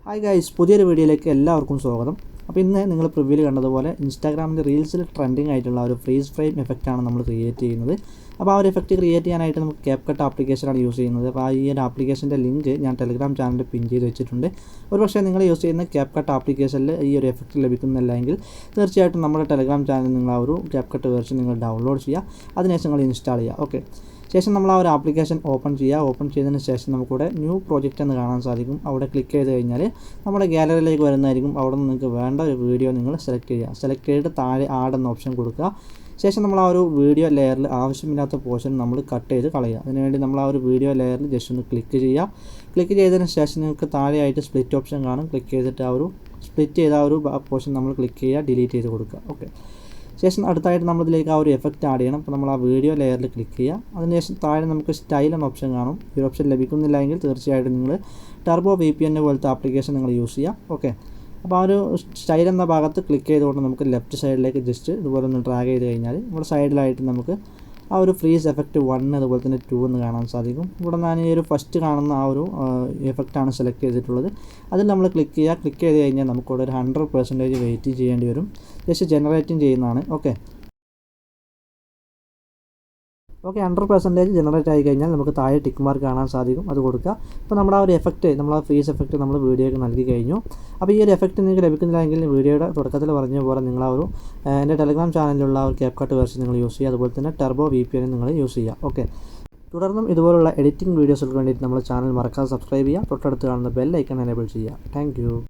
Hi guys, പുതിയൊരു വീഡിയോയിലേക്ക് എല്ലാവർക്കും സ്വാഗതം. അപ്പോൾ ഇന്ന് നിങ്ങൾ പ്രിവ്യൂവിൽ കണ്ടതുപോലെ ഇൻസ്റ്റാഗ്രാമിൻ്റെ റീൽസിൽ ട്രെൻഡിങ് ആയിട്ടുള്ള ഒരു ഫ്രീസ് ഫ്രെയിം എഫക്റ്റാണ് നമ്മൾ ക്രിയേറ്റ് ചെയ്യുന്നത്. അപ്പോൾ ആ ഒരു എഫക്റ്റ് ക്രിയേറ്റ് ചെയ്യാനായിട്ട് നമുക്ക് capcut ആപ്ലിക്കേഷനാണ് യൂസ് ചെയ്യുന്നത്. അപ്പോൾ ഈ ഒരു ആപ്ലിക്കേഷൻ്റെ ലിങ്ക് ഞാൻ ടെലിഗ്രാം ചാനലിൽ പിൻ ചെയ്ത് വെച്ചിട്ടുണ്ട്. ഒരുപക്ഷേ നിങ്ങൾ യൂസ് ചെയ്യുന്ന capcut ആപ്ലിക്കേഷനിൽ ഈ ഒരു എഫക്റ്റ് ലഭിക്കുന്നില്ല എങ്കിൽ തീർച്ചയായിട്ടും നമ്മുടെ ടെലിഗ്രാം ചാനലിൽ നിങ്ങൾ ആ ഒരു capcut വേർഷൻ നിങ്ങൾ ഡൗൺലോഡ് ചെയ്യുക, അതിനുശേഷം നിങ്ങൾ ഇൻസ്റ്റാൾ ചെയ്യുക. ഓക്കെ, ശേഷം നമ്മൾ ആ ഒരു ആപ്ലിക്കേഷൻ ഓപ്പൺ ചെയ്യുക. ഓപ്പൺ ചെയ്തതിന് ശേഷം നമുക്കിവിടെ ന്യൂ പ്രോജക്റ്റ് എന്ന് കാണാൻ സാധിക്കും. അവിടെ ക്ലിക്ക് ചെയ്ത് കഴിഞ്ഞാൽ നമ്മുടെ ഗാലറിയിലേക്ക് വരുന്നതായിരിക്കും. അവിടെ നിന്ന് നിങ്ങൾക്ക് വേണ്ട ഒരു വീഡിയോ നിങ്ങൾ സെലക്ട് ചെയ്യുക. സെലക്ട് ചെയ്തിട്ട് താഴെ ആഡ് എന്ന ഓപ്ഷൻ കൊടുക്കുക. ശേഷം നമ്മൾ ആ ഒരു വീഡിയോ ലെയറിൽ ആവശ്യമില്ലാത്ത പോർഷൻ നമ്മൾ കട്ട് ചെയ്ത് കളയുക. അതിനുവേണ്ടി നമ്മൾ ആ ഒരു വീഡിയോ ലെയറിൽ ജസ്റ്റ് ഒന്ന് ക്ലിക്ക് ചെയ്യുക. ക്ലിക്ക് ചെയ്തതിന് ശേഷം നിങ്ങൾക്ക് താഴെയായിട്ട് സ്പ്ലിറ്റ് ഓപ്ഷൻ കാണും. ക്ലിക്ക് ചെയ്തിട്ട് ആ ഒരു സ്പ്ലിറ്റ് ചെയ്ത ആ ഒരു പോർഷൻ നമ്മൾ ക്ലിക്ക് ചെയ്യുക, ഡിലീറ്റ് ചെയ്ത് കൊടുക്കുക. ഓക്കെ, ശേഷം അടുത്തായിട്ട് നമ്മളിതിലേക്ക് ആ ഒരു എഫക്റ്റ് ആഡ് ചെയ്യണം. അപ്പോൾ നമ്മൾ ആ വീഡിയോ ലെയറിൽ ക്ലിക്ക് ചെയ്യുക. അതിനുശേഷം താഴെ നമുക്ക് സ്റ്റൈൽ എന്ന ഓപ്ഷൻ കാണും. ഈ ഓപ്ഷൻ ലഭിക്കുന്നില്ല എങ്കിൽ തീർച്ചയായിട്ടും നിങ്ങൾ ടർബോ VPN പോലത്തെ ആപ്ലിക്കേഷൻ നിങ്ങൾ യൂസ് ചെയ്യുക. ഓക്കെ, അപ്പോൾ ആ ഒരു സ്റ്റൈൽ എന്ന ഭാഗത്ത് ക്ലിക്ക് ചെയ്തുകൊണ്ട് നമുക്ക് ലെഫ്റ്റ് സൈഡിലേക്ക് ജസ്റ്റ് ഇതുപോലെ ഒന്ന് ഡ്രാഗ് ചെയ്ത് കഴിഞ്ഞാൽ നമ്മുടെ സൈഡിലായിട്ട് നമുക്ക് ആ ഒരു ഫ്രീസ് എഫക്റ്റ് 1 അതുപോലെ തന്നെ 2 എന്ന് കാണാൻ സാധിക്കും. ഇവിടെ ഞാൻ ഈ ഒരു ഫസ്റ്റ് കാണുന്ന ആ ഒരു എഫക്റ്റാണ് സെലക്ട് ചെയ്തിട്ടുള്ളത്. അതിൽ നമ്മൾ ക്ലിക്ക് ചെയ്യുക. ക്ലിക്ക് ചെയ്ത് കഴിഞ്ഞാൽ നമുക്കിവിടെ ഒരു 100% വെയിറ്റ് ചെയ്യേണ്ടി വരും. ജസ്റ്റ് ജനറേറ്റിംഗ് ചെയ്യുന്നതാണ്. ഓക്കെ, 100% ജനറേറ്റ് ആയി കഴിഞ്ഞാൽ നമുക്ക് താഴെ ടിക്ക് മാർക്ക് കാണാൻ സാധിക്കും, അത് കൊടുക്കുക. ഇപ്പോൾ നമ്മുടെ ആ ഒരു എഫക്റ്റ്, നമ്മൾ ആ ഫ്രീസ് എഫക്റ്റ് നമ്മൾ വീഡിയോയ്ക്ക് നൽകി കഴിഞ്ഞു. അപ്പോൾ ഈ ഒരു എഫക്റ്റ് നിങ്ങൾക്ക് ലഭിക്കുന്നില്ലെങ്കിൽ വീഡിയോയുടെ തുടക്കത്തിൽ പറഞ്ഞ പോലെ നിങ്ങൾ ആ ഒരു എൻ്റെ ടെലിഗ്രാം ചാനലിലുള്ള ഒരു capcut വേർഷൻ നിങ്ങൾ യൂസ് ചെയ്യുക. അതുപോലെ തന്നെ ടർബോ VPN നിങ്ങൾ യൂസ് ചെയ്യുക. ഓക്കെ, തുടർന്നും ഇതുപോലുള്ള എഡിറ്റിംഗ് വീഡിയോസുകൾക്ക് വേണ്ടിയിട്ട് നമ്മുടെ ചാനൽ മറക്കാതെ സബ്സ്ക്രൈബ് ചെയ്യുക. തൊട്ടടുത്ത് കാണുന്ന ബെൽ ഐക്കൺ എനേബിൾ ചെയ്യുക. താങ്ക്